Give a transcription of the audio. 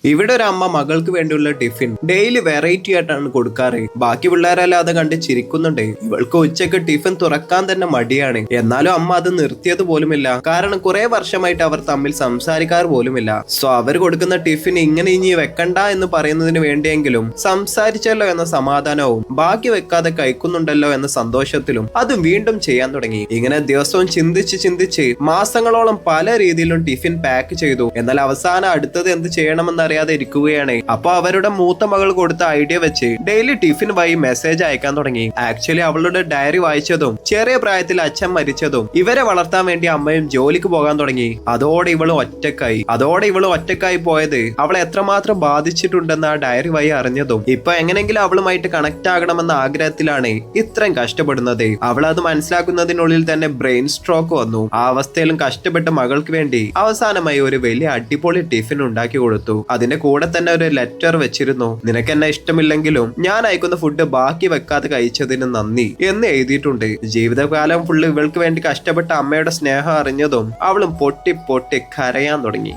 ഇവിടെ ഒരു അമ്മ മകൾക്ക് വേണ്ടിയുള്ള ടിഫിൻ ഡെയിലി വെറൈറ്റി ആയിട്ടാണ് കൊടുക്കാറ്. ബാക്കി പിള്ളേരെല്ലാം അത് കണ്ട് ചിരിക്കുന്നുണ്ട്. ഇവൾക്ക് ഉച്ചക്ക് ടിഫിൻ തുറക്കാൻ തന്നെ മടിയാണ്. എന്നാലും അമ്മ അത് നിർത്തിയത് പോലുമില്ല. കാരണം കുറെ വർഷമായിട്ട് അവർ തമ്മിൽ സംസാരിക്കാറ് പോലുമില്ല. സോ അവർ കൊടുക്കുന്ന ടിഫിൻ ഇങ്ങനെ ഇനി വെക്കണ്ട എന്ന് പറയുന്നതിന് വേണ്ടിയെങ്കിലും സംസാരിച്ചല്ലോ എന്ന സമാധാനവും ബാക്കി വെക്കാതെ കഴിക്കുന്നുണ്ടല്ലോ എന്ന സന്തോഷത്തിലും അത് വീണ്ടും ചെയ്യാൻ തുടങ്ങി. ഇങ്ങനെ ദിവസവും ചിന്തിച്ച് മാസങ്ങളോളം പല രീതിയിലും ടിഫിൻ പാക്ക് ചെയ്തു. എന്നാൽ അവസാനം അടുത്തത് എന്ത് ചെയ്യണമെന്ന് അറിയാതെ ഇരിക്കുകയാണ്. അപ്പൊ അവരുടെ മൂത്ത മകൾ കൊടുത്ത ഐഡിയ വെച്ച് ഡെയിലി ടിഫിൻ വഴി മെസ്സേജ് അയക്കാൻ തുടങ്ങി. ആക്ച്വലി അവളുടെ ഡയറി വായിച്ചതും ചെറിയ പ്രായത്തിൽ അച്ഛൻ മരിച്ചതും ഇവരെ വളർത്താൻ വേണ്ടി അമ്മയും ജോലിക്ക് പോകാൻ തുടങ്ങി. അതോടെ ഇവള് ഒറ്റക്കായി പോയത് അവളെ എത്രമാത്രം ബാധിച്ചിട്ടുണ്ടെന്ന് ആ ഡയറി വഴി അറിഞ്ഞതും ഇപ്പൊ എങ്ങനെങ്കിലും അവളുമായിട്ട് കണക്ട് ആകണമെന്ന ആഗ്രഹത്തിലാണ് ഇത്രയും കഷ്ടപ്പെടുന്നത്. അവൾ അത് മനസ്സിലാക്കുന്നതിനുള്ളിൽ തന്നെ ബ്രെയിൻ സ്ട്രോക്ക് വന്നു. ആ അവസ്ഥയിലും കഷ്ടപ്പെട്ട മകൾക്ക് വേണ്ടി അവസാനമായി ഒരു വലിയ അടിപൊളി ടിഫിൻ ഉണ്ടാക്കി കൊടുത്തു. അതിന്റെ കൂടെ തന്നെ ഒരു ലെറ്റർ വെച്ചിരുന്നു. നിനക്ക് എന്നെ ഇഷ്ടമില്ലെങ്കിലും ഞാൻ അയക്കുന്ന ഫുഡ് ബാക്കി വെക്കാതെ കഴിച്ചതിന് നന്ദി എന്ന് എഴുതിയിട്ടുണ്ട്. ജീവിതകാലം ഫുള്ള് ഇവൾക്ക് വേണ്ടി കഷ്ടപ്പെട്ട അമ്മയുടെ സ്നേഹം അറിഞ്ഞതും അവളും പൊട്ടി കരയാൻ തുടങ്ങി.